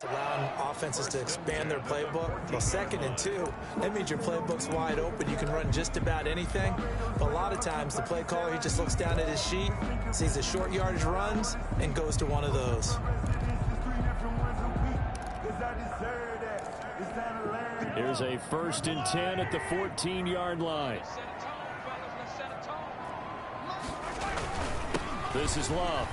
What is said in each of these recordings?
Allowing offenses to expand their playbook. Well, 2nd and 2, that means your playbook's wide open. You can run just about anything. But a lot of times, the play caller, he just looks down at his sheet, sees the short yardage runs, and goes to one of those. Here's a 1st and 10 at the 14-yard line. This is Love.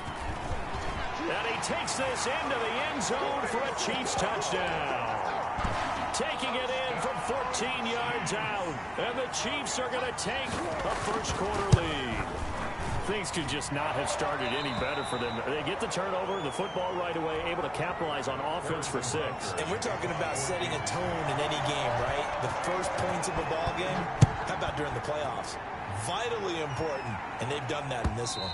And he takes this into the end zone for a Chiefs touchdown. Taking it in from 14 yards out. And the Chiefs are going to take a first-quarter lead. Things could just not have started any better for them. They get the turnover, the football right away, able to capitalize on offense for 6. And we're talking about setting a tone in any game, right? The first points of a ball game. How about during the playoffs? Vitally important, and they've done that in this one.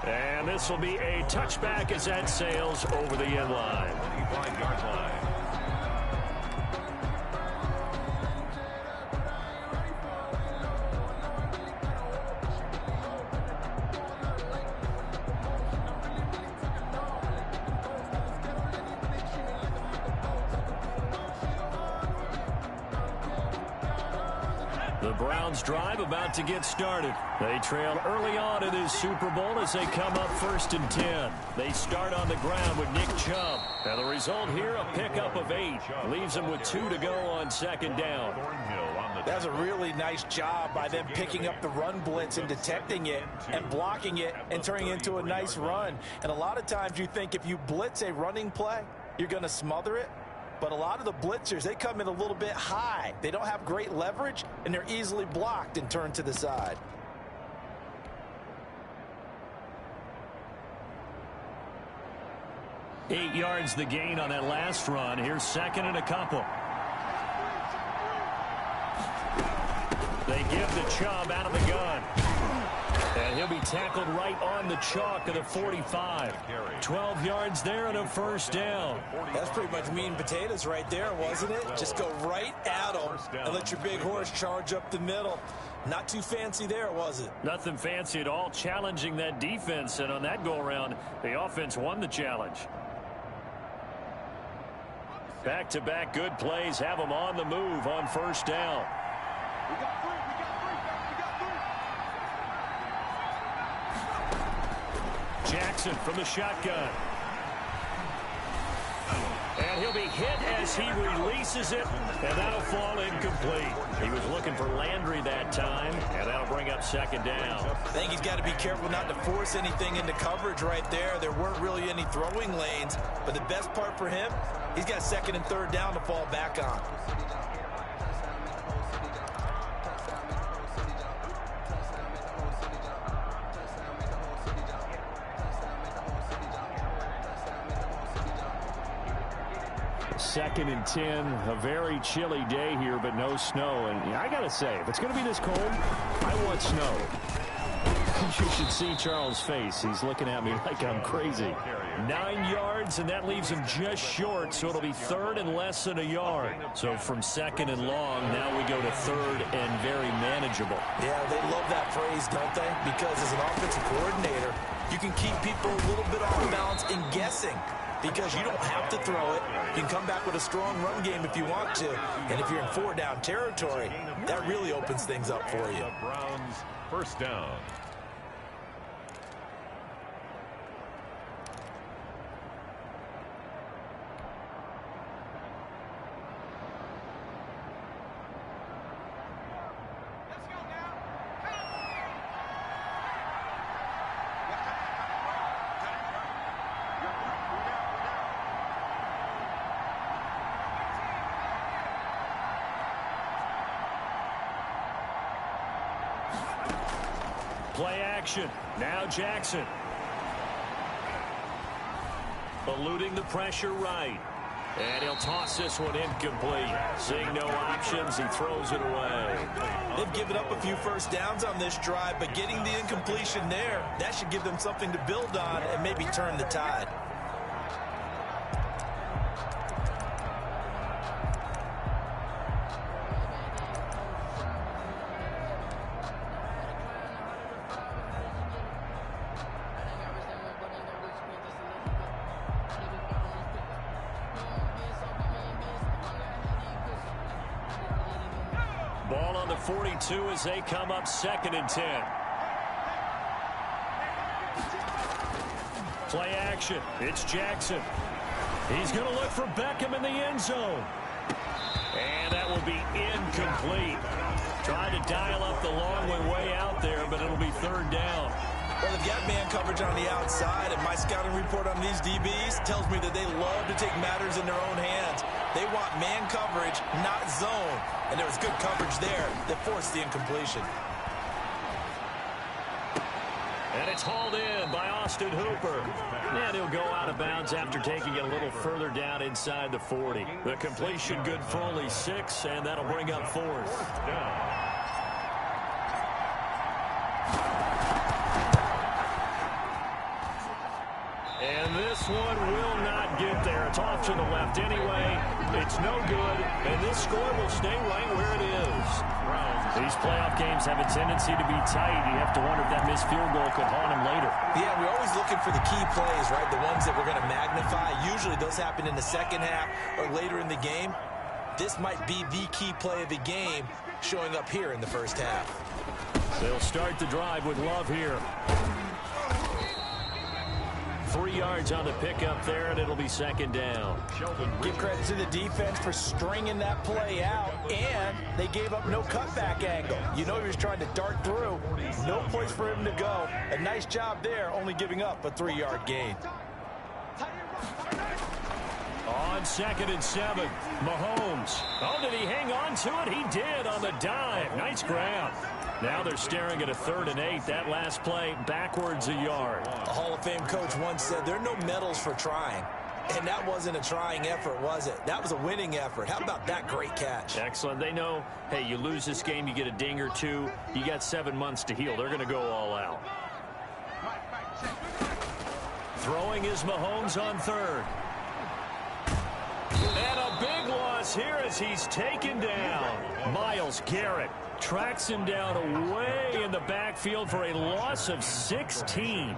And this will be a touchback as that sails over the end line. 25-yard line. The Browns drive about to get started. They trail early on in this Super Bowl as they come up 1st and 10. They start on the ground with Nick Chubb. And the result here, a pickup of 8. Leaves them with 2 to go on 2nd down. That's a really nice job by them picking up the run blitz and detecting it and blocking it and turning it into a nice run. And a lot of times you think if you blitz a running play, you're going to smother it. But a lot of the blitzers, they come in a little bit high. They don't have great leverage, and they're easily blocked and turned to the side. Eight yards the gain on that last run. Here's 2nd and a couple. They give the Chubb out of the gun. And he'll be tackled right on the chalk of the 45. 12 yards there and a 1st down. That's pretty much meat and potatoes right there, wasn't it? Just go right at them and let your big horse charge up the middle. Not too fancy there, was it? Nothing fancy at all, challenging that defense. And on that go-around, the offense won the challenge. Back-to-back good plays have them on the move on 1st down. Jackson from the shotgun. And he'll be hit as he releases it, and that'll fall incomplete. He was looking for Landry that time, and that'll bring up 2nd down. I think he's got to be careful not to force anything into coverage right there. There weren't really any throwing lanes, but the best part for him, he's got 2nd and 3rd down to fall back on. Second and 10, a very chilly day here, but no snow. And I got to say, if it's going to be this cold, I want snow. You should see Charles' face. He's looking at me like I'm crazy. 9 yards, and that leaves him just short, so it'll be 3rd and less than a yard. So from 2nd and long, now we go to 3rd and very manageable. Yeah, they love that phrase, don't they? Because as an offensive coordinator, you can keep people a little bit off balance and guessing. Because you don't have to throw it. You can come back with a strong run game if you want to. And if you're in 4-down territory, that really opens things up for you. Browns 1st down. Play action. Now Jackson. Eluding the pressure right. And he'll toss this one incomplete. Seeing no options, he throws it away. They've given up a few 1st downs on this drive, but getting the incompletion there, that should give them something to build on and maybe turn the tide. Ball on the 42 as they come up 2nd and 10. Play action. It's Jackson. He's going to look for Beckham in the end zone. And that will be incomplete. Trying to dial up the long way out there, but it'll be 3rd down. Well, they've got man coverage on the outside, and my scouting report on these DBs tells me that they love to take matters in their own hands. They want man coverage, not zone. And there was good coverage there that forced the incompletion. And it's hauled in by Austin Hooper. And he'll go out of bounds after taking it a little further down inside the 40. The completion good for only 6, and that'll bring up 4th down. And this one will not get there. It's off to the left anyway. It's no good, and this score will stay right where it is. These playoff games have a tendency to be tight. You have to wonder if that missed field goal could haunt him later. Yeah, we're always looking for the key plays, right? The ones that we're going to magnify. Usually those happen in the second half or later in the game. This might be the key play of the game showing up here in the first half. They'll start the drive with Love here. 3 yards on the pickup there, and it'll be 2nd down. Give credit to the defense for stringing that play out, and they gave up no cutback angle. You know he was trying to dart through. No place for him to go. A nice job there, only giving up a 3-yard gain. On 2nd and 7, Mahomes. Oh, did he hang on to it? He did on the dive. Nice grab. Now they're staring at a 3rd and 8. That last play, backwards a yard. A Hall of Fame coach once said, there are no medals for trying. And that wasn't a trying effort, was it? That was a winning effort. How about that great catch? Excellent. They know, hey, you lose this game, you get a ding or 2. You got 7 months to heal. They're going to go all out. Throwing is Mahomes on 3rd. And a big loss here as he's taken down. Myles Garrett tracks him down away in the backfield for a loss of 16.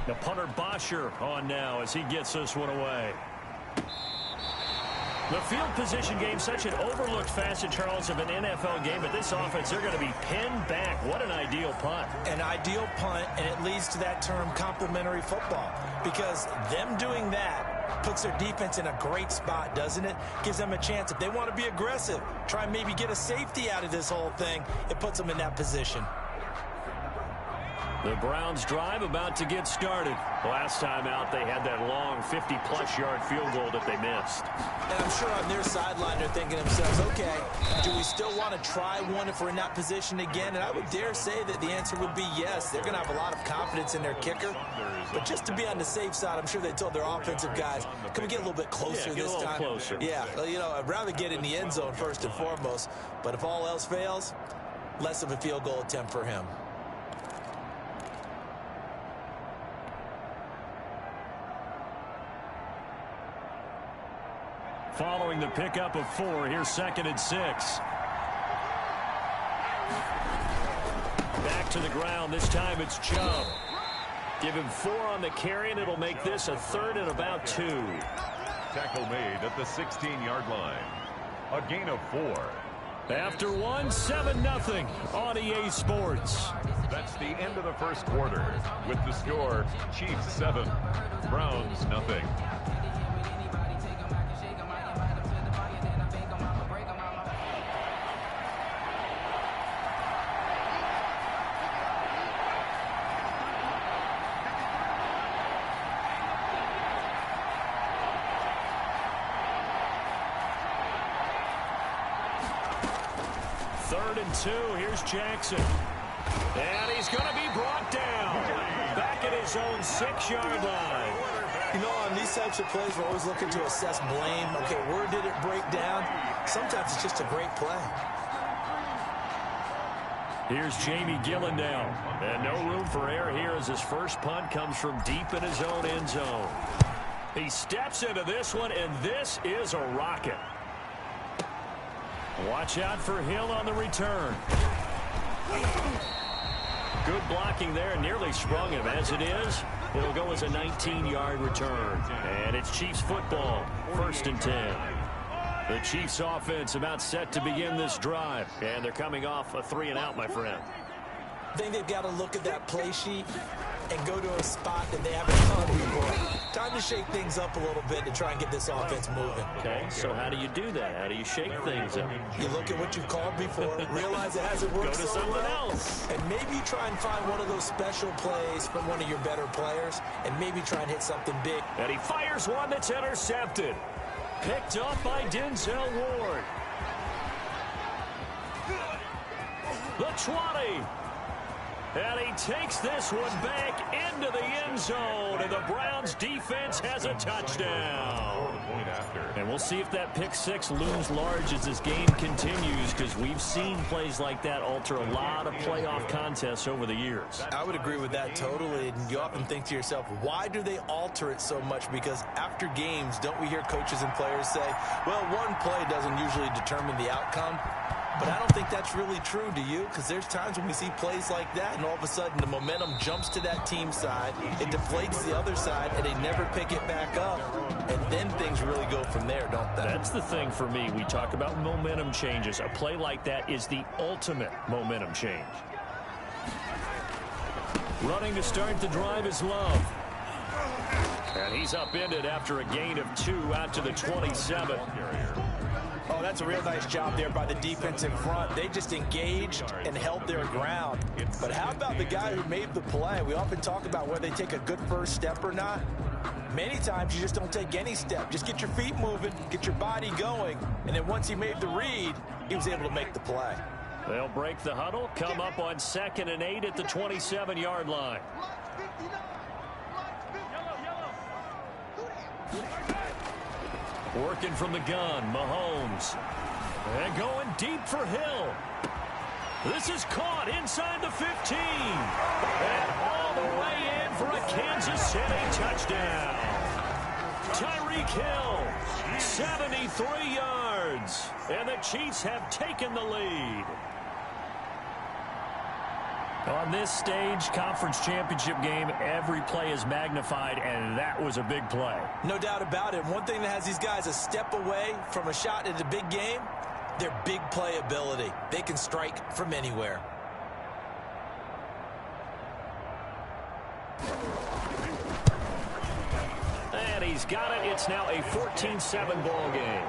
The punter Bosher on now as he gets this one away. The field position game, such an overlooked facet, Charles, of an NFL game. But this offense, they're going to be pinned back. What an ideal punt. An ideal punt, and it leads to that term complementary football. Because them doing that puts their defense in a great spot, doesn't it? Gives them a chance. If they want to be aggressive, try and maybe get a safety out of this whole thing, it puts them in that position. The Browns drive about to get started. Last time out, they had that long 50-plus yard field goal that they missed. And I'm sure on their sideline they're thinking to themselves, okay, do we still want to try one if we're in that position again? And I would dare say that the answer would be yes. They're going to have a lot of confidence in their kicker. But just to be on the safe side, I'm sure they told their offensive guys, can we get a little bit closer this time? Closer. Yeah, you know, I'd rather get in the end zone first and foremost. But if all else fails, less of a field goal attempt for him. Following the pickup of 4, here's 2nd and 6. Back to the ground. This time it's Chubb. Give him 4 on the carry, and it'll make this a 3rd and about 2. Tackle made at the 16-yard line. A gain of 4. After 1, 7-0 on EA Sports. That's the end of the first quarter. With the score, Chiefs 7, Browns nothing. Third and 2. Here's Jackson. And he's going to be brought down. Back at his own 6-yard line. You know, on these types of plays, we're always looking to assess blame. Okay, where did it break down? Sometimes it's just a great play. Here's Jamie Gillen now. And no room for error here as his first punt comes from deep in his own end zone. He steps into this one, and this is a rocket. Watch out for Hill on the return. Good blocking there, nearly sprung him. As it is, It'll go as a 19-yard return. And it's Chiefs football, 1st and 10. The Chiefs offense about set to begin this drive. And they're coming off a 3-and-out, my friend. I think they've got to look at that play sheet and go to a spot that they haven't done before. Time to shake things up a little bit to try and get this offense moving. Okay, so how do you do that? How do you shake things up? You look at what you've called before, realize it hasn't worked Go to so something well, else. and maybe try and find one of those special plays from one of your better players, and maybe try and hit something big. And he fires one that's intercepted. Picked up by Denzel Ward. The 20. And he takes this one back into the end zone, and the Browns defense has a touchdown. And we'll see if that pick six looms large as this game continues, because we've seen plays like that alter a lot of playoff contests over the years. I would agree with that totally, and you often think to yourself, why do they alter it so much? Because after games, don't we hear coaches and players say, well, one play doesn't usually determine the outcome? But I don't think that's really true, do you? Because there's times when we see plays like that, and all of a sudden the momentum jumps to that team side, it deflates the other side, and they never pick it back up. And then things really go from there, don't they? That's the thing for me. We talk about momentum changes. A play like that is the ultimate momentum change. Running to start the drive is Love. And he's upended after a gain of 2 out to the 27. Oh, that's a real nice job there by the defense in front. They just engaged and held their ground. But how about the guy who made the play? We often talk about whether they take a good first step or not. Many times you just don't take any step. Just get your feet moving, get your body going, and then once he made the read, he was able to make the play. They'll break the huddle, come up on 2nd and 8 at the 27-yard line. Working from the gun, Mahomes. And going deep for Hill. This is caught inside the 15. And all the way in for a Kansas City touchdown. Tyreek Hill, 73 yards. And the Chiefs have taken the lead. On this stage, conference championship game, every play is magnified, and that was a big play. No doubt about it. One thing that has these guys a step away from a shot at a big game, their big play ability. They can strike from anywhere. And he's got it. It's now a 14-7 ball game.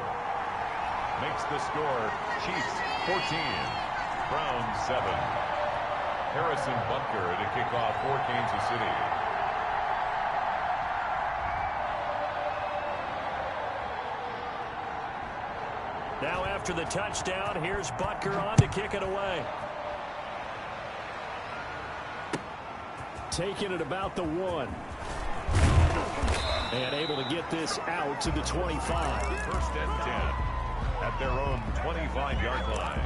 Makes the score Chiefs 14, Browns 7. Harrison Butker to kick off for Kansas City. Now after the touchdown, here's Butker on to kick it away. Taking it about the 1. And able to get this out to the 25. 1st and 10 at their own 25-yard line.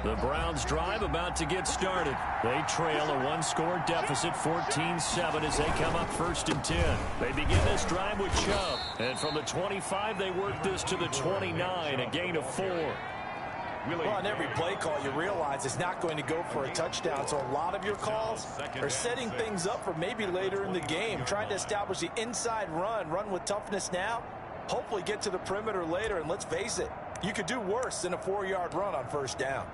The Browns drive about to get started. They trail a one-score deficit, 14-7, as they come up 1st and 10. They begin this drive with Chubb. And from the 25, they work this to the 29, a gain of 4. Well, on every play call, you realize it's not going to go for a touchdown. So a lot of your calls are setting things up for maybe later in the game, trying to establish the inside run with toughness now, hopefully get to the perimeter later. And let's face it, you could do worse than a 4-yard run on 1st down.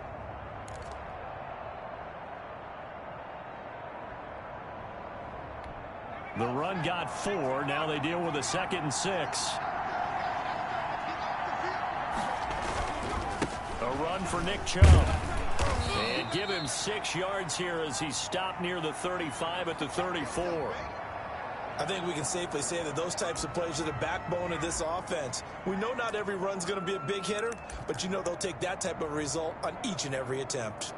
The run got 4. Now they deal with a 2nd and 6. A run for Nick Chubb. And give him 6 yards here as he stopped near the 35 at the 34. I think we can safely say that those types of plays are the backbone of this offense. We know not every run's going to be a big hitter, but you know they'll take that type of result on each and every attempt.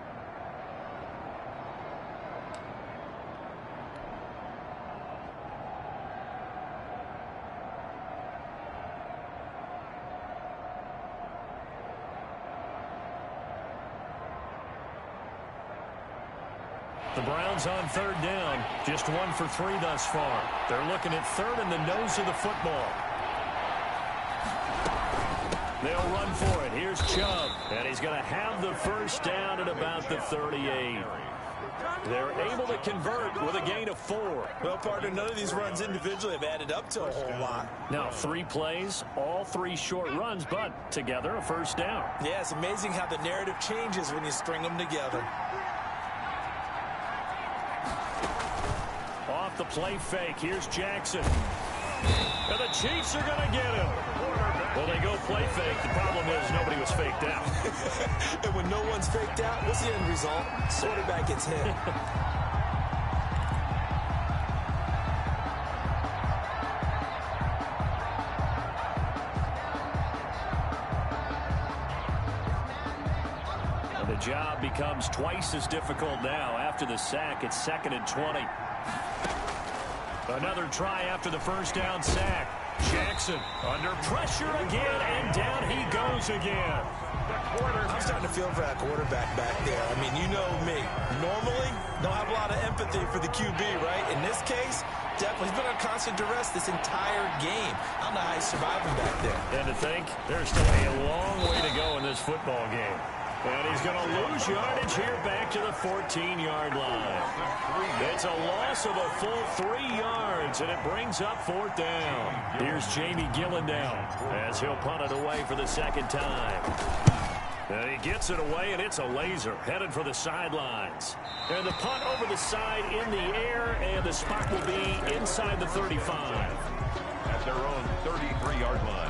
The Browns on third down. Just 1 for 3 thus far. They're looking at third in the nose of the football. They'll run for it. Here's Chubb. And he's going to have the first down at about the 38. They're able to convert with a gain of 4. Well, partner, none of these runs individually have added up to a whole lot. Now, 3 plays, all 3 short runs, but together a first down. Yeah, it's amazing how the narrative changes when you string them together. Off the play fake, here's Jackson. And the Chiefs are going to get him. Well, they go play fake. The problem is nobody was faked out. And when no one's faked out, what's the end result? Quarterback gets hit. And the job becomes twice as difficult now after the sack. It's 2nd and 20. Another try after the first down sack. Jackson under pressure again, and down he goes again. I'm starting to feel for that quarterback back there. I mean, you know me. Normally, don't have a lot of empathy for the QB, right? In this case, definitely. He's been under constant duress this entire game. I don't know how he's surviving back there. And to think, there's still a long way to go in this football game. And he's going to lose yardage here back to the 14-yard line. It's a loss of a full 3 yards, and it brings up 4th down. Here's Jamie Gillen down as he'll punt it away for the 2nd time. And he gets it away, and it's a laser headed for the sidelines. And the punt over the side in the air, and the spot will be inside the 35. At their own 33-yard line.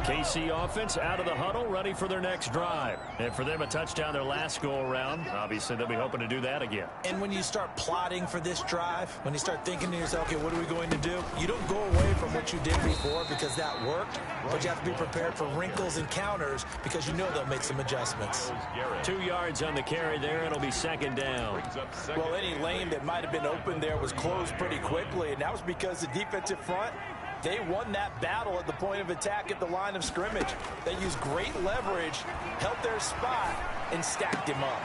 KC offense out of the huddle, ready for their next drive. And for them, a touchdown their last go-around. Obviously, they'll be hoping to do that again. And when you start plotting for this drive, when you start thinking to yourself, okay, what are we going to do? You don't go away from what you did before because that worked, but you have to be prepared for wrinkles and counters because you know they'll make some adjustments. 2 yards on the carry there. It'll be 2nd down. Well, any lane that might have been open there was closed pretty quickly, and that was because the defensive front, they won that battle at the point of attack at the line of scrimmage. They used great leverage, held their spot, and stacked him up.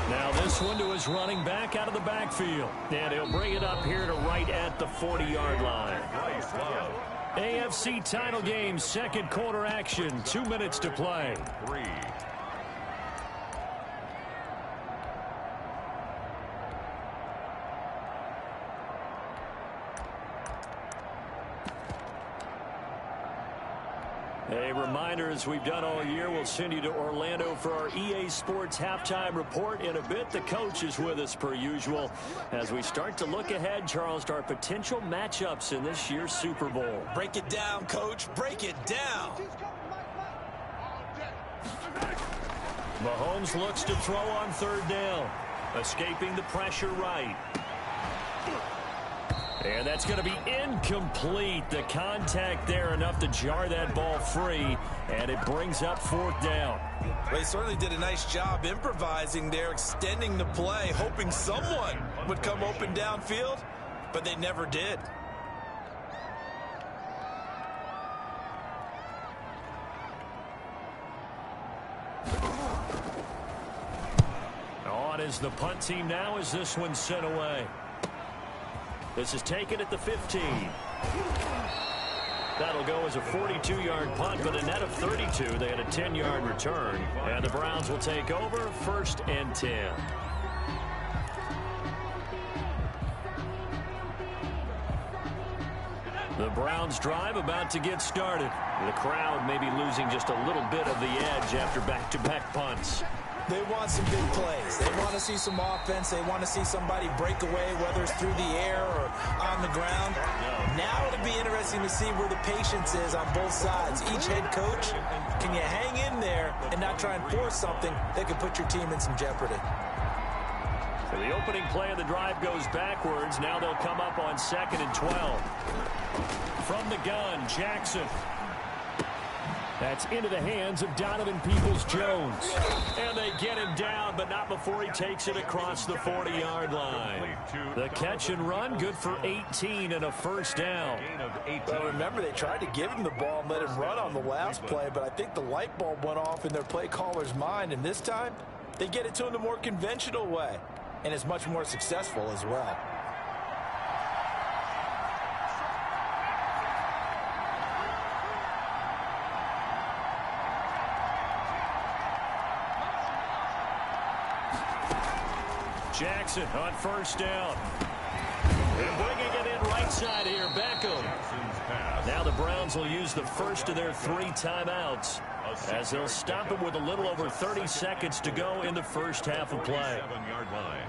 Now this one to his running back out of the backfield. And he'll bring it up here to right at the 40-yard line. AFC title game, 2nd quarter action. 2 minutes to play. 3. A reminder, as we've done all year, we'll send you to Orlando for our EA Sports halftime report. In a bit, the coach is with us per usual as we start to look ahead, Charles, to our potential matchups in this year's Super Bowl. Break it down, Coach. Break it down. Mahomes looks to throw on 3rd down, escaping the pressure right. And that's going to be incomplete. The contact there enough to jar that ball free, and it brings up 4th down. They certainly did a nice job improvising there, extending the play, hoping someone would come open downfield, but they never did. On is the punt team now as this one's sent away. This is taken at the 15. That'll go as a 42-yard punt, but a net of 32. They had a 10-yard return. And the Browns will take over 1st and 10. The Browns drive about to get started. The crowd may be losing just a little bit of the edge after back-to-back punts. They want some big plays. They want to see some offense. They want to see somebody break away, whether it's through the air or on the ground. Now it'll be interesting to see where the patience is on both sides. Each head coach, can you hang in there and not try and force something that could put your team in some jeopardy? So the opening play of the drive goes backwards. Now they'll come up on 2nd and 12. From the gun, Jackson. That's into the hands of Donovan Peoples-Jones. And they get him down, but not before he takes it across the 40-yard line. The catch and run, good for 18 and a first down. Well, remember, they tried to give him the ball and let him run on the last play, but I think the light bulb went off in their play caller's mind, and this time they get it to him the more conventional way, and it's much more successful as well. Jackson on first down. And bringing it in right side here, Beckham. Now the Browns will use the first of their 3 timeouts as they'll stop it with a little over 30 seconds to go in the first half of play. 7-yard line.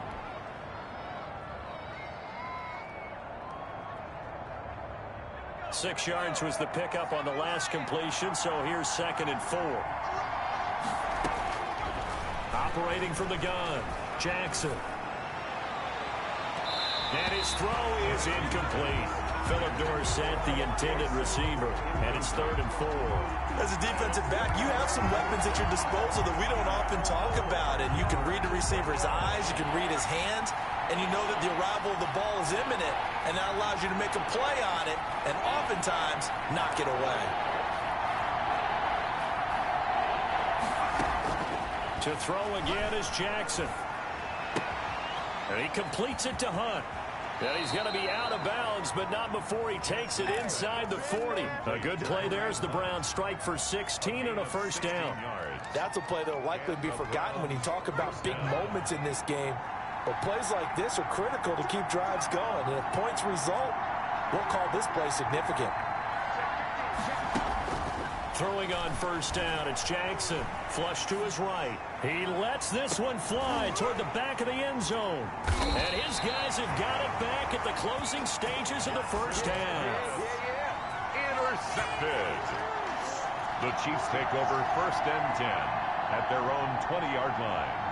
Six yards was the pickup on the last completion, so here's 2nd and 4. Operating from the gun, Jackson. And his throw is incomplete. Philip Dorsett, the intended receiver, and it's 3rd and 4. As a defensive back, you have some weapons at your disposal that we don't often talk about, and you can read the receiver's eyes, you can read his hands, and you know that the arrival of the ball is imminent, and that allows you to make a play on it, and oftentimes knock it away. To throw again is Jackson. And he completes it to Hunt. And he's going to be out of bounds, but not before he takes it inside the 40. A good play there as the Browns strike for 16 and a first down. That's a play that will likely be forgotten when you talk about big moments in this game. But plays like this are critical to keep drives going. And if points result, we'll call this play significant. Throwing on first down, it's Jackson. Flush to his right. He lets this one fly toward the back of the end zone. And his guys have got it back at the closing stages of the first half. Intercepted. The Chiefs take over 1st and 10 at their own 20-yard line.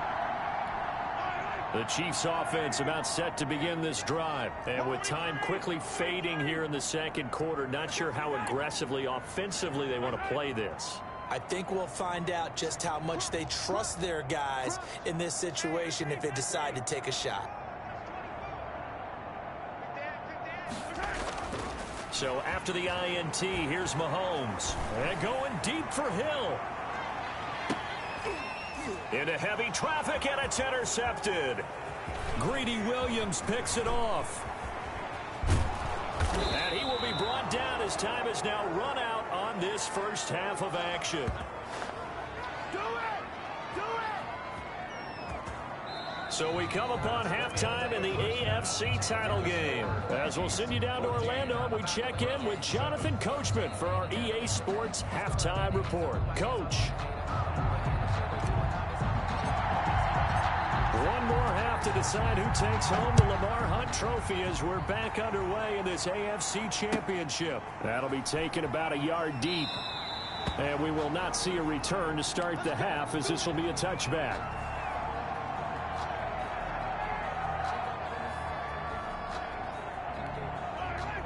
The Chiefs offense about set to begin this drive. And with time quickly fading here in the second quarter, not sure how aggressively, offensively they want to play this. I think we'll find out just how much they trust their guys in this situation if they decide to take a shot. So after the INT, here's Mahomes. And going deep for Hill. Into heavy traffic, and it's intercepted. Greedy Williams picks it off. And he will be brought down as time is now run out on this first half of action. Do it! Do it! So we come upon halftime in the AFC title game. As we'll send you down to Orlando, and we check in with Jonathan Coachman for our EA Sports Halftime Report. Coach. One more half to decide who takes home the Lamar Hunt Trophy as we're back underway in this AFC Championship. That'll be taken about a yard deep. And we will not see a return to start the half as this will be a touchback.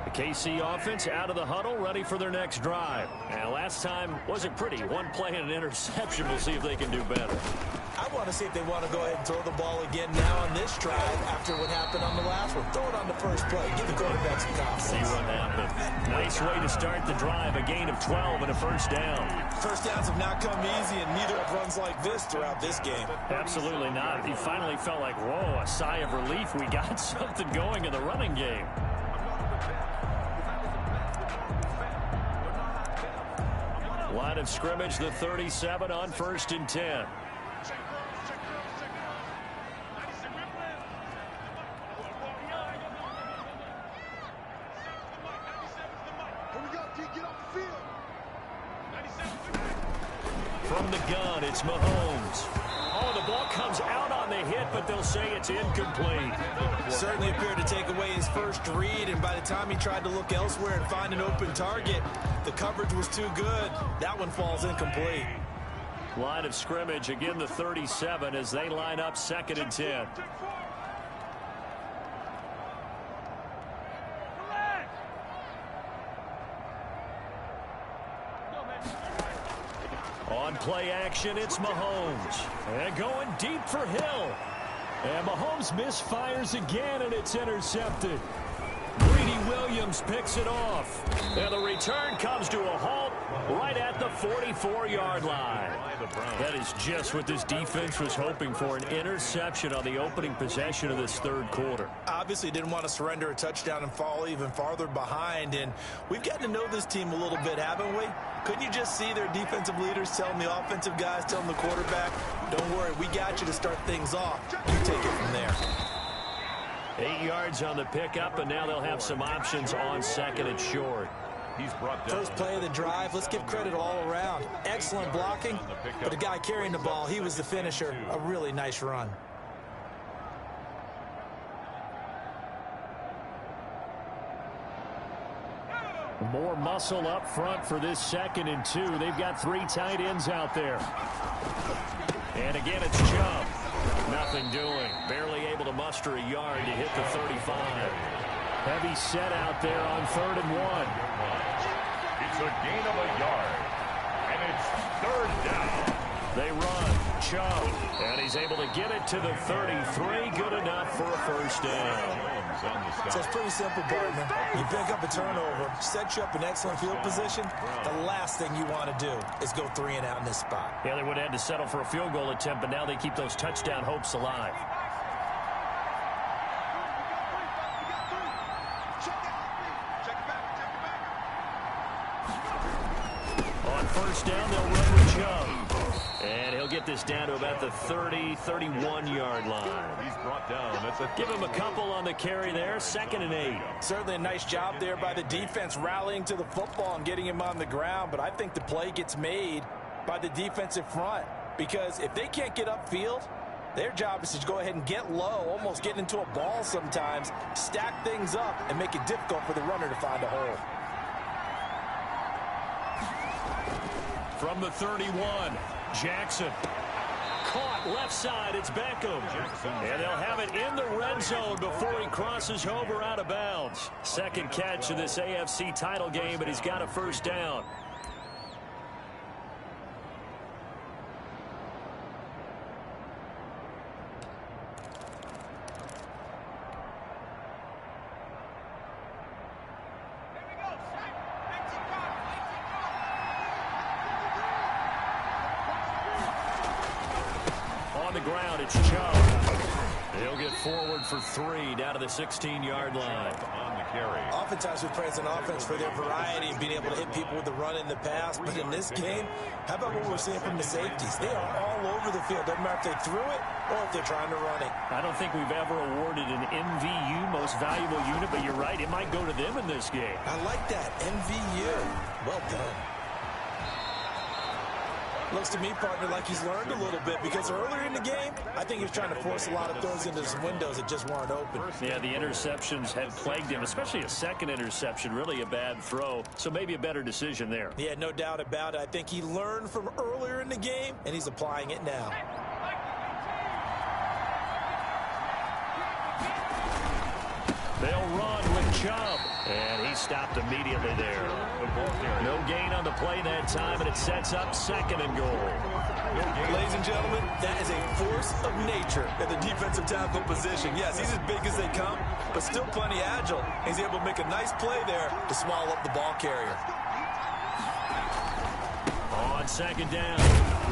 The KC offense out of the huddle, ready for their next drive. And last time wasn't pretty. One play and an interception. We'll see if they can do better. I want to see if they want to go ahead and throw the ball again now on this drive after what happened on the last one. Throw it on the first play. Give the quarterback some confidence. See what happened. Nice way to start the drive. A gain of 12 and a first down. First downs have not come easy, and neither have runs like this throughout this game. Absolutely not. He finally felt like, whoa, a sigh of relief. We got something going in the running game. Line of scrimmage, the 37 on 1st and 10. From the gun, it's Mahomes. Oh, the ball comes out on the hit, but they'll say it's incomplete. Certainly appeared to take away his first read, and by the time he tried to look elsewhere and find an open target, the coverage was too good. That one falls incomplete. Line of scrimmage, again the 37 as they line up 2nd and 10. On play action, it's Mahomes. And going deep for Hill. And Mahomes misfires again, and it's intercepted. Greedy Williams picks it off. And the return comes to a halt right at the 44-yard line. That is just what this defense was hoping for, an interception on the opening possession of this third quarter. Obviously didn't want to surrender a touchdown and fall even farther behind. And we've gotten to know this team a little bit, haven't we? Couldn't you just see their defensive leaders telling the offensive guys, telling the quarterback, don't worry, we got you to start things off. You take it from there. 8 yards on the pickup, and now they'll have some options on second and short. He's brought down. First play of the drive, let's give credit all around. Excellent blocking, but the guy carrying the ball, he was the finisher. A really nice run. More muscle up front for this 2nd and 2. They've got 3 tight ends out there. And again, it's Chubb. Nothing doing. Barely able to muster a yard to hit the 35. Heavy set out there on 3rd and 1. It's a gain of a yard. And it's 3rd down. They run. Chubb. And he's able to get it to the 33. Good enough for a first down. So it's pretty simple, partner. You pick up a turnover, set you up in excellent field position. The last thing you want to do is go 3 and out in this spot. Yeah, they would have had to settle for a field goal attempt, but now they keep those touchdown hopes alive. On first down, they'll run with Chubb. And he'll get this down to about the 31-yard line. He's brought down. Give him a couple on the carry there. 2nd and 8. Certainly a nice job there by the defense rallying to the football and getting him on the ground. But I think the play gets made by the defensive front. Because if they can't get upfield, their job is to go ahead and get low, almost get into a ball sometimes, stack things up, and make it difficult for the runner to find a hole. From the 31, Jackson. Caught left side, it's Beckham. And they'll have it in the red zone before he crosses over out of bounds. 2nd catch of this AFC title game, but he's got a first down. On the ground, it's Chubb. He'll get forward for 3 down to the 16-yard line. On the carry. Oftentimes we praise an offense for their variety of being able to hit people with the run in the pass. But in this game, how about what we're seeing from the safeties? They are all over the field. Doesn't matter if they threw it or if they're trying to run it. I don't think we've ever awarded an MVU, most valuable unit, but you're right, it might go to them in this game. I like that. MVU. Well done. Looks to me, partner, like he's learned a little bit because earlier in the game, I think he was trying to force a lot of throws into some windows that just weren't open. Yeah, the interceptions had plagued him, especially a 2nd interception, really a bad throw. So maybe a better decision there. Yeah, no doubt about it. I think he learned from earlier in the game, and he's applying it now. They'll run with Chubb. And he stopped immediately there. No gain on the play that time, and it sets up 2nd and goal. Ladies and gentlemen, that is a force of nature at the defensive tackle position. Yes, he's as big as they come, but still plenty agile. He's able to make a nice play there to swallow up the ball carrier. On 2nd down,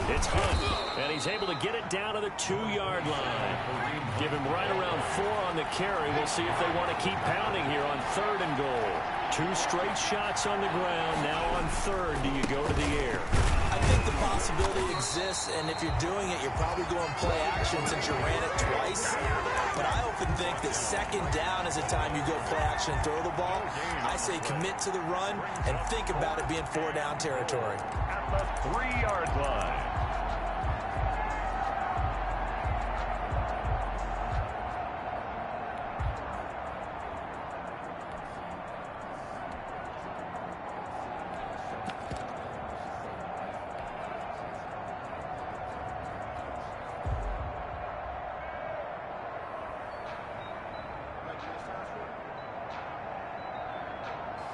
it's Hunt, and he's able to get it down to the 2-yard line. Give him right around 4 on the carry. We'll see if they want to keep pounding here on 3rd and goal. 2 straight shots on the ground. Now on 3rd, do you go to the air? I think the possibility exists, and if you're doing it, you're probably going play action since you ran it twice. But I often think that 2nd down is the time you go play action and throw the ball. I say commit to the run and think about it being 4-down territory. At the 3-yard line.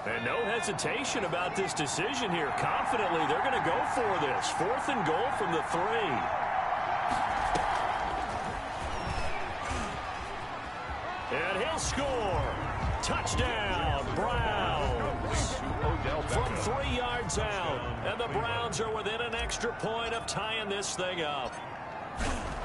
And no hesitation about this decision here. Confidently, they're going to go for this. 4th and goal from the 3. And he'll score. Touchdown, Browns. From 3 yards out. And the Browns are within an extra point of tying this thing up.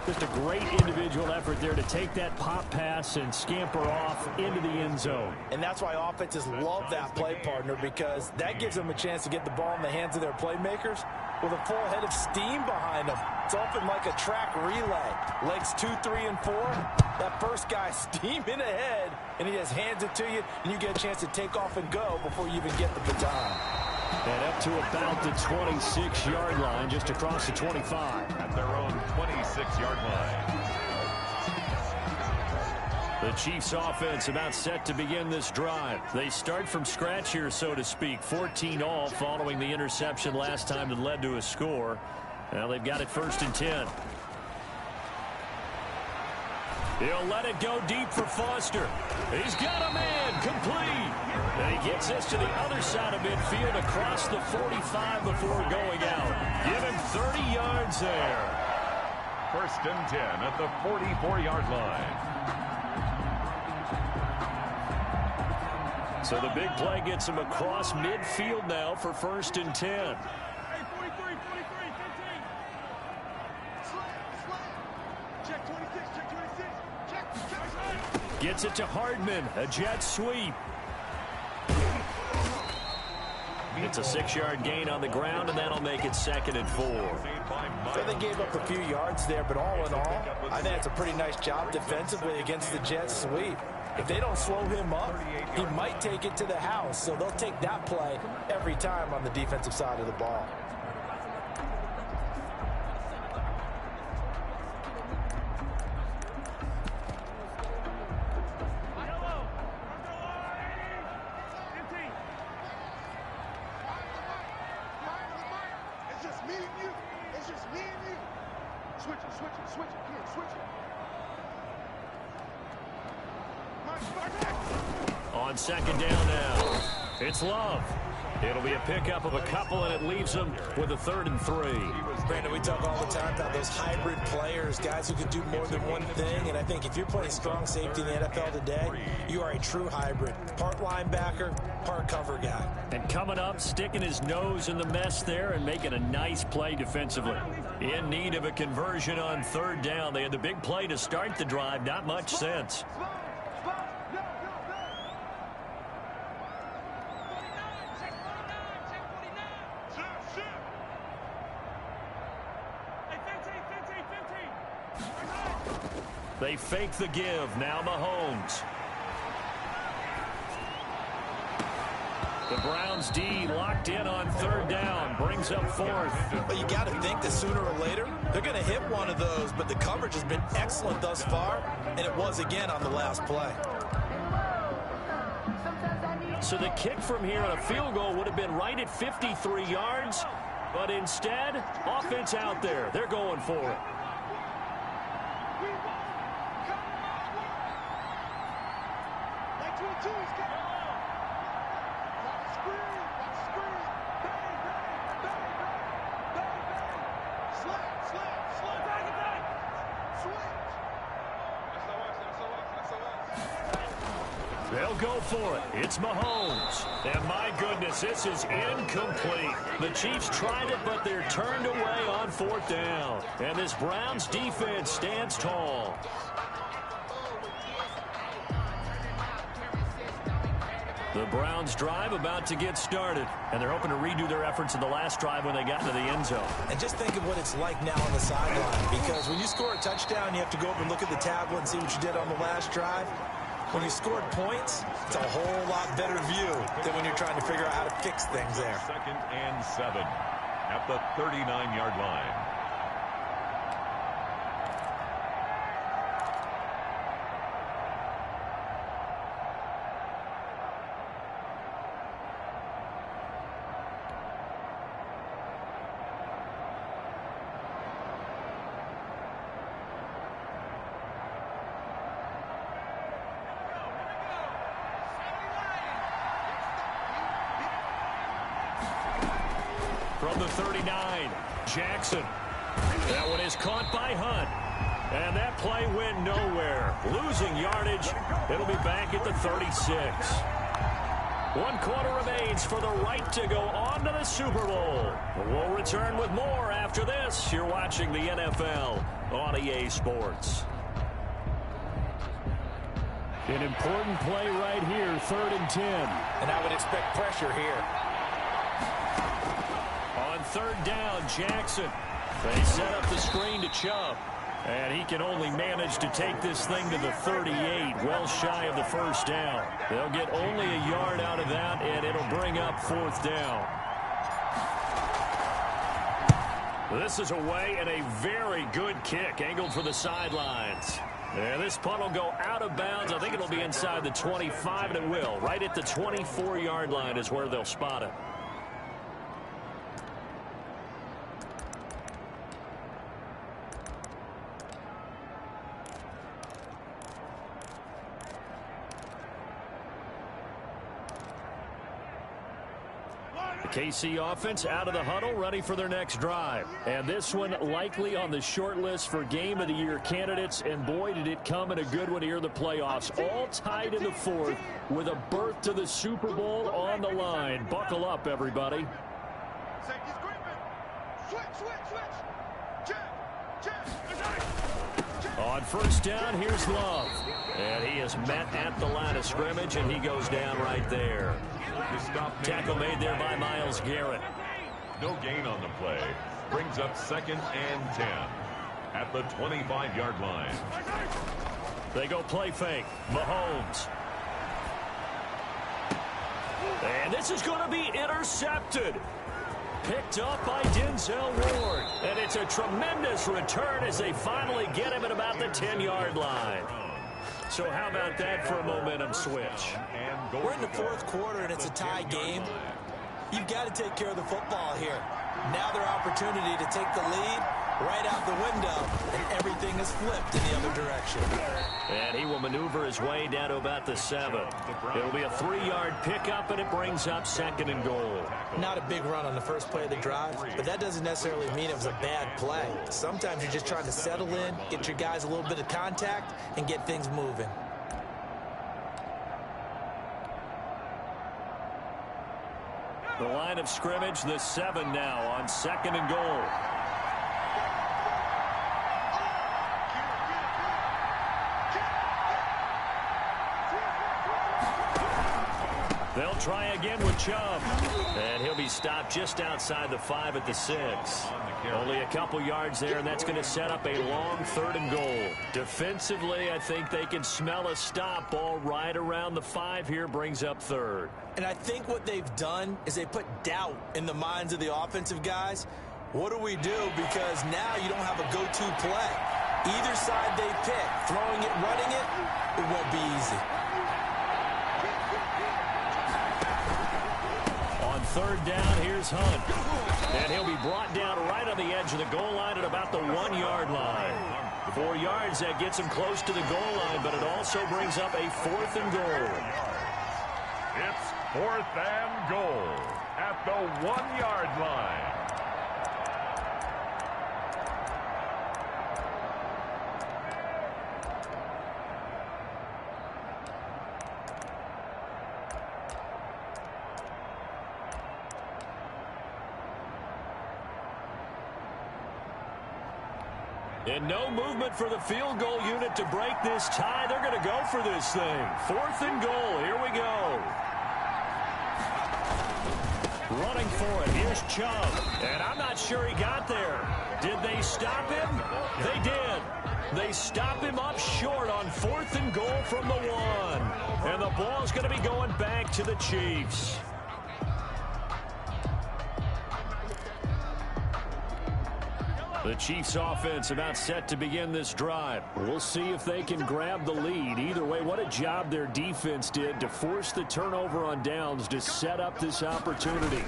Just a great individual effort there to take that pop pass and scamper off into the end zone. And that's why offenses love that play, partner, because that gives them a chance to get the ball in the hands of their playmakers with a full head of steam behind them. It's often like a track relay. Legs 2, 3, and 4. That first guy steaming ahead, and he just hands it to you, and you get a chance to take off and go before you even get the baton. And up to about the 26-yard line, just across the 25. At their own 26-yard line. The Chiefs offense about set to begin this drive. They start from scratch here, so to speak. 14 all following the interception last time that led to a score. Now they've got it 1st and 10. He'll let it go deep for Foster. He's got a man complete. And he gets this to the other side of midfield across the 45 before going out. Give him 30 yards there. 1st and 10 at the 44-yard line. So the big play gets him across midfield now for 1st and 10. Hey, 43, 43, 15. Check 26, check 26. Check. Gets it to Hardman. A jet sweep. It's a 6-yard gain on the ground, and that'll make it 2nd and 4. So they gave up a few yards there, but all in all, I think it's a pretty nice job defensively against the jet sweep. If they don't slow him up, he might take it to the house. So they'll take that play every time on the defensive side of the ball. On 2nd down now, it's Love. It'll be a pickup of a couple, and it leaves them with a 3rd and 3. Brandon, we talk all the time about those hybrid players, guys who can do more than one thing. And I think if you're playing strong safety in the NFL today, you are a true hybrid. Part linebacker, part cover guy. And coming up, sticking his nose in the mess there and making a nice play defensively. In need of a conversion on 3rd down. They had the big play to start the drive. Not much sense. They fake the give. Now Mahomes. The Browns D locked in on 3rd down. Brings up 4th. But you got to think that sooner or later, they're going to hit one of those. But the coverage has been excellent thus far, and it was again on the last play. So the kick from here on a field goal would have been right at 53 yards. But instead, offense out there. They're going for it. They'll go for it. It's Mahomes. And my goodness, this is incomplete. The Chiefs tried it, but they're turned away on 4th down. And this Browns defense stands tall. The Browns drive about to get started. And they're hoping to redo their efforts in the last drive when they got into the end zone. And just think of what it's like now on the sideline. Because when you score a touchdown, you have to go up and look at the tablet and see what you did on the last drive. When you scored points, it's a whole lot better view than when you're trying to figure out how to fix things there. 2nd and 7 at the 39-yard line. from the 39. Jackson. That one is caught by Hunt. And that play went nowhere. Losing yardage. It'll be back at the 36. 1 quarter remains for the right to go on to the Super Bowl. We'll return with more after this. You're watching the NFL on EA Sports. An important play right here, 3rd and 10. And I would expect pressure here. On 3rd down, Jackson. They set up the screen to Chubb. And he can only manage to take this thing to the 38, well shy of the 1st down. They'll get only a yard out of that, and it'll bring up 4th down. This is away, and a very good kick, angled for the sidelines. And this punt will go out of bounds. I think it'll be inside the 25, and it will. Right at the 24-yard line is where they'll spot it. KC offense out of the huddle, ready for their next drive. And this one likely on the short list for Game of the Year candidates. And boy, did it come in a good one here in the playoffs. All tied in the 4th with a berth to the Super Bowl on the line. Buckle up, everybody. On 1st down, here's Love. And he is met at the line of scrimmage, and he goes down right there. Tackle made there by Myles Garrett. No gain on the play. Brings up 2nd and 10 at the 25-yard line. They go play fake. Mahomes. And this is going to be intercepted. Picked up by Denzel Ward. And it's a tremendous return as they finally get him at about the 10-yard line. So how about that for a momentum switch? We're in the 4th quarter, and it's a tie game. You've got to take care of the football here. Now their opportunity to take the lead right out the window, and everything is flipped in the other direction. And he will maneuver his way down to about the 7. It'll be a 3-yard pickup, and it brings up 2nd and goal. Not a big run on the first play of the drive, but that doesn't necessarily mean it was a bad play. Sometimes you're just trying to settle in, get your guys a little bit of contact, and get things moving. The line of scrimmage, the 7 now on 2nd and goal. They'll try again with Chubb. And he'll be stopped just outside the 5 at the 6. Only a couple yards there, and that's going to set up a long 3rd and goal. Defensively, I think they can smell a stop. Ball right around the 5 here, brings up 3rd. And I think what they've done is they put doubt in the minds of the offensive guys. What do we do? Because now you don't have a go-to play. Either side they pick, throwing it, running it, it won't be easy. On 3rd down, here's Hunt. And he'll be brought down right on the edge of the goal line at about the 1-yard line. 4 yards, that gets him close to the goal line, but it also brings up a 4th and goal. It's 4th and goal at the 1-yard line. And no movement for the field goal unit to break this tie. They're going to go for this thing. 4th and goal. Here we go. Running for it. Here's Chubb. And I'm not sure he got there. Did they stop him? They did. They stop him up short on 4th and goal from the 1. And the ball's going to be going back to the Chiefs. The Chiefs offense about set to begin this drive. We'll see if they can grab the lead. Either way, what a job their defense did to force the turnover on downs to set up this opportunity.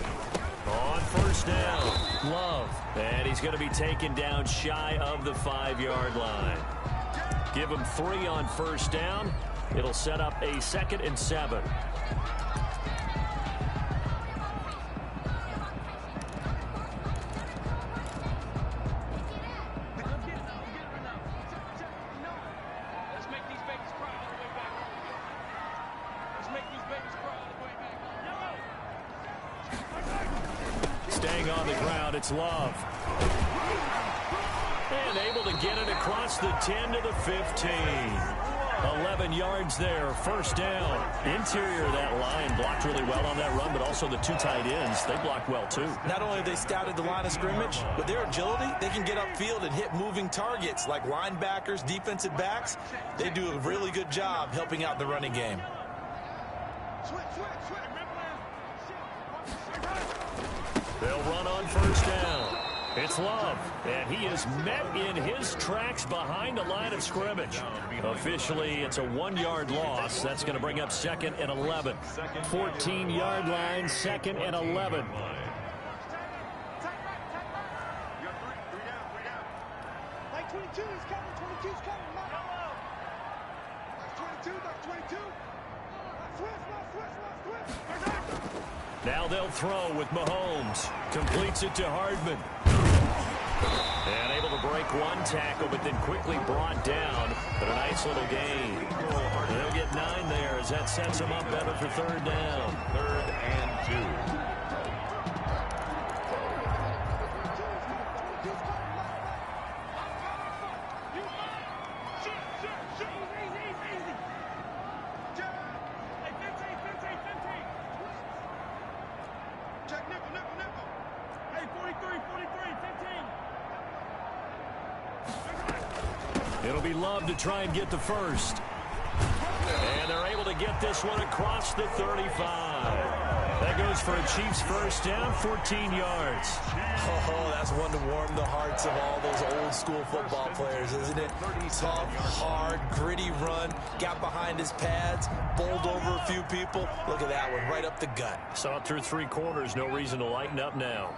On 1st down, Love. And he's going to be taken down shy of the 5-yard line. Give him 3 on 1st down. It'll set up a 2nd and 7. on the ground. It's Love. And able to get it across the 10 to the 15. 11 yards there, first down. Interior of that line blocked really well on that run, but also the two tight ends, they blocked well too. Not only have they scouted the line of scrimmage, but their agility, they can get upfield and hit moving targets like linebackers, defensive backs. They do a really good job helping out the running game. They'll run on first down. It's Love, and he is met in his tracks behind the line of scrimmage. Officially, it's a 1-yard loss. That's going to bring up second and 11. 14-yard line, second and 11. Like 22 is coming. 22's coming. That's 22. That's 22. Swift. Now they'll throw with Mahomes. Completes it to Hardman. And able to break one tackle, but then quickly brought down. But a nice little gain. They'll get 9 there as that sets them up better for third down. 3rd and 2. It'll be Love to try and get the first. And they're able to get this one across the 35. That goes for a Chiefs first down, 14 yards. Oh, that's one to warm the hearts of all those old school football players, isn't it? Tough, hard, gritty run. Got behind his pads, bowled over a few people. Look at that one, right up the gut. Saw it through 3 quarters. No reason to lighten up now.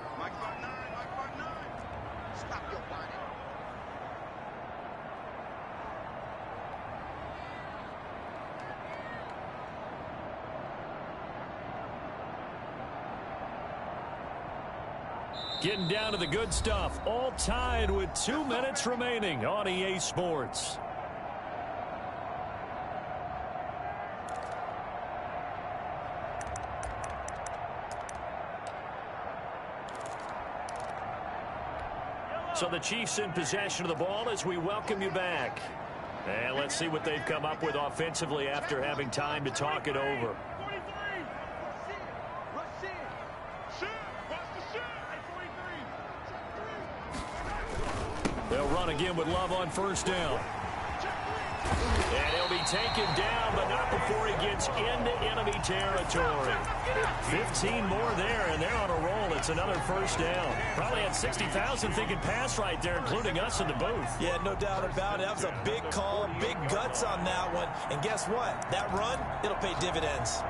Getting down to the good stuff. All tied with 2 minutes remaining on EA Sports. So the Chiefs in possession of the ball as we welcome you back. And let's see what they've come up with offensively after having time to talk it over. They'll run again with Love on first down. And he'll be taken down, but not before he gets into enemy territory. 15 more there, and they're on a roll. It's another first down. Probably had 60,000 thinking pass right there, including us in the booth. Yeah, no doubt about it. That was a big call, big guts on that one. And guess what? That run, it'll pay dividends.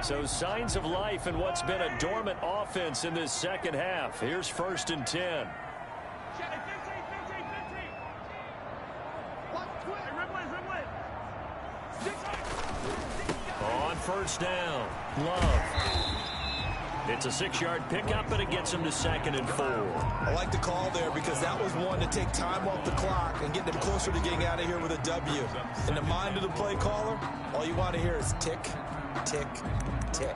So signs of life in what's been a dormant offense in this second half. Here's 1st and 10. On first down, Love. It's a 6-yard pickup, but it gets him to 2nd and 4. I like the call there because that was one to take time off the clock and get them closer to getting out of here with a W. In the mind of the play caller, all you want to hear is tick, tick, tick.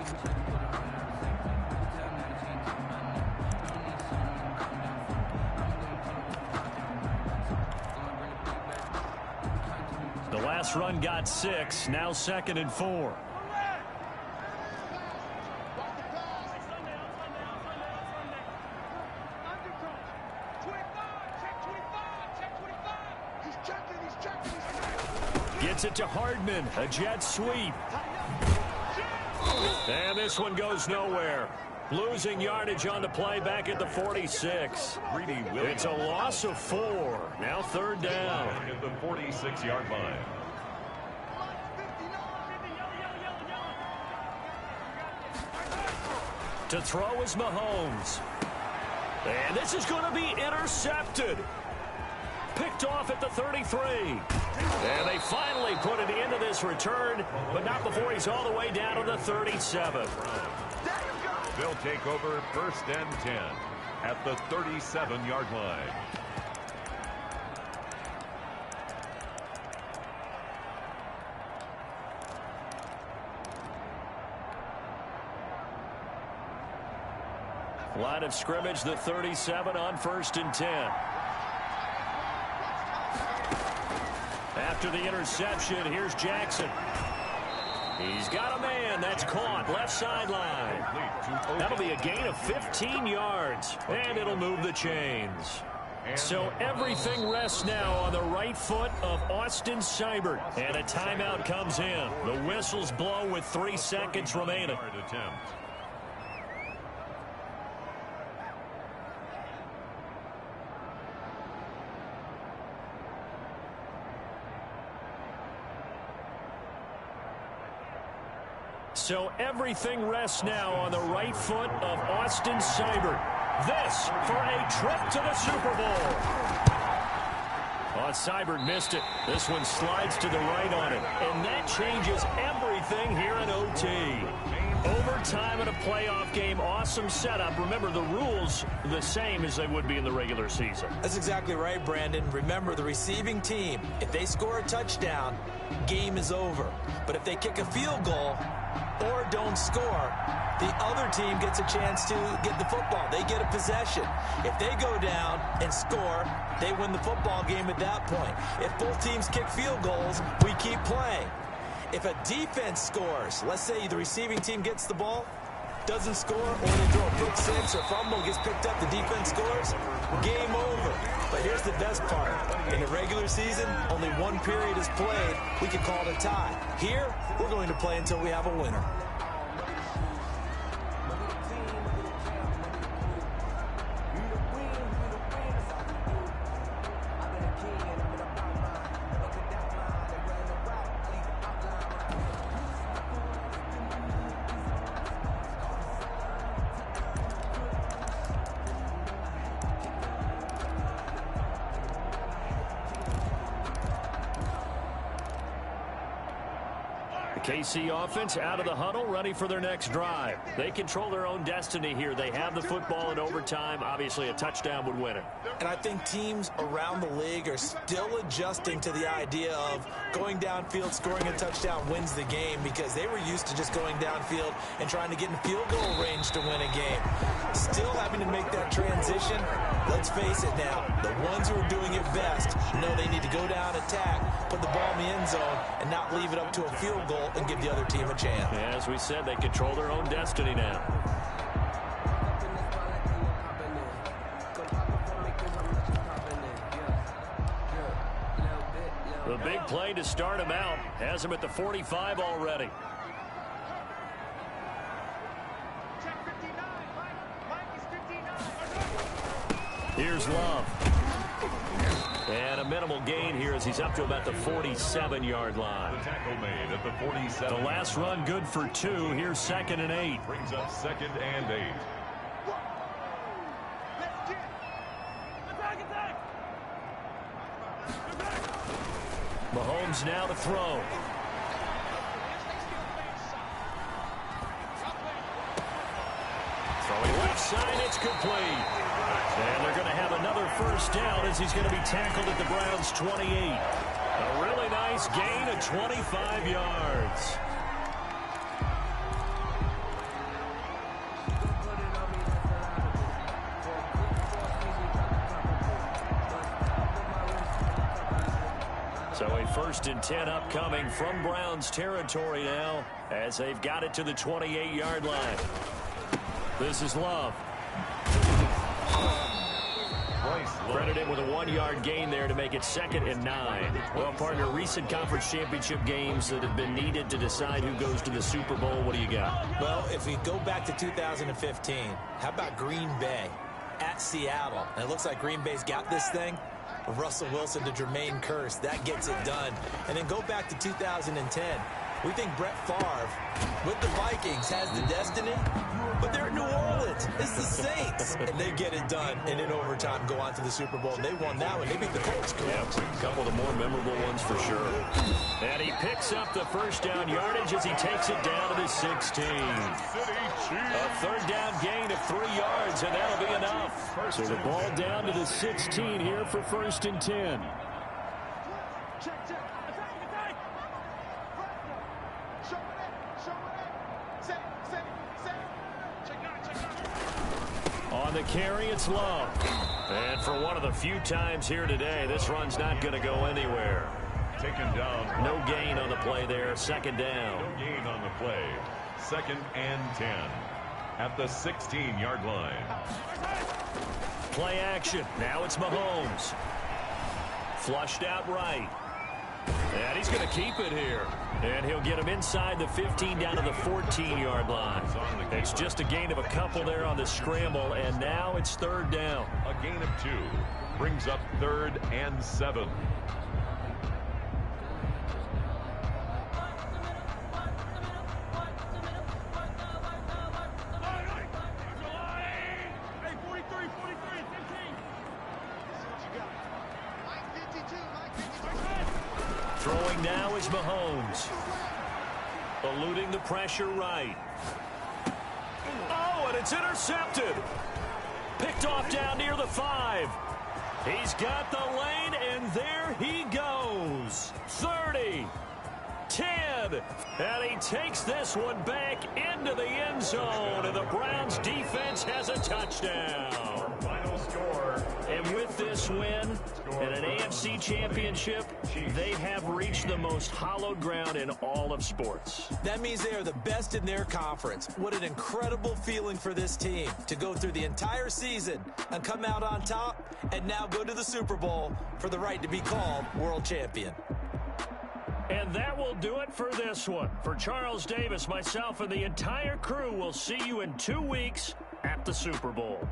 The last run got 6, now 2nd and 4. Gets it to Hardman, a jet sweep. And this one goes nowhere. Losing yardage on the play back at the 46. It's a loss of 4. Now 3rd down. At the 46-yard line. To throw is Mahomes. And this is going to be intercepted. Picked off at the 33. And they finally put an end to this return, but not before he's all the way down to the 37. They'll take over 1st and 10 at the 37-yard line. Line of scrimmage, the 37 on 1st and 10. After the interception, here's Jackson. He's got a man. That's caught. Left sideline. That'll be a gain of 15 yards, and it'll move the chains. So everything rests now on the right foot of Austin Seibert. And a timeout comes in. The whistles blow with 3 seconds remaining. So everything rests now on the right foot of Austin Seibert. This for a trip to the Super Bowl. Oh, Seibert missed it. This one slides to the right on it. And that changes everything here in OT. Overtime in a playoff game, awesome setup. Remember, the rules are the same as they would be in the regular season. That's exactly right, Brandon. Remember, the receiving team, if they score a touchdown, game is over. But if they kick a field goal or don't score, the other team gets a chance to get the football. They get a possession. If they go down and score, they win the football game at that point. If both teams kick field goals, we keep playing. If a defense scores, let's say the receiving team gets the ball, doesn't score, or they throw a pick six or fumble, gets picked up, the defense scores, game over. But here's the best part. In the regular season, only one period is played. We can call it a tie. Here, we're going to play until we have a winner. KC offense out of the huddle, ready for their next drive. They control their own destiny here. They have the football in overtime. Obviously, a touchdown would win it. And I think teams around the league are still adjusting to the idea of going downfield, scoring a touchdown wins the game, because they were used to just going downfield and trying to get in field goal range to win a game. Still having to make that transition. Let's face it now, the ones who are doing it best know they need to go down, attack, put the ball in the end zone, and not leave it up to a field goal and give the other team a chance. As we said, they control their own destiny now. The big play to start him out has him at the 45 already. Here's Love. And a minimal gain here as he's up to about the 47-yard line. The tackle made at the 47. The last run good for 2. Here's 2nd and 8. Brings up 2nd and 8. Mahomes now to throw. Throwing left side, it's complete. And they're going to have another first down as he's going to be tackled at the Browns' 28. A really nice gain of 25 yards. So a 1st and 10 upcoming from Browns territory now as they've got it to the 28-yard line. This is Love. Credited with a 1-yard gain there to make it 2nd and 9. Well, partner, recent conference championship games that have been needed to decide who goes to the Super Bowl. What do you got? Well, if we go back to 2015, how about Green Bay at Seattle? And it looks like Green Bay's got this thing. Russell Wilson to Jermaine Kearse, that gets it done. And then go back to 2010. We think Brett Favre with the Vikings has the destiny. But they're in New Orleans. It's the Saints. And they get it done. And in overtime, go on to the Super Bowl. And they won that one. They beat the Colts. Yeah, a couple of the more memorable ones for sure. And he picks up the first down yardage as he takes it down to the 16. A third down gain of 3 yards, and that'll be enough. So the ball down to the 16 here for 1st and 10. On the carry, it's Love. And for one of the few times here today, this run's not going to go anywhere. Taken down. No gain on the play there. 2nd down. No gain on the play. 2nd and 10 at the 16-yard line. Play action. Now it's Mahomes. Flushed out right. And he's going to keep it here. And he'll get him inside the 15 down to the 14-yard line. It's just a gain of a couple there on the scramble, and now it's 3rd down. A gain of 2 brings up 3rd and 7. Throwing now is Mahomes. Eluding the pressure right. Oh, and it's intercepted. Picked off down near the 5. He's got the lane, and there he goes. 30, 10, and he takes this one back into the end zone, and the Browns defense has a touchdown. Final score. And with this win and an AFC championship, they have reached the most hallowed ground in all of sports. That means they are the best in their conference. What an incredible feeling for this team to go through the entire season and come out on top and now go to the Super Bowl for the right to be called world champion. And that will do it for this one. For Charles Davis, myself, and the entire crew, will see you in 2 weeks at the Super Bowl.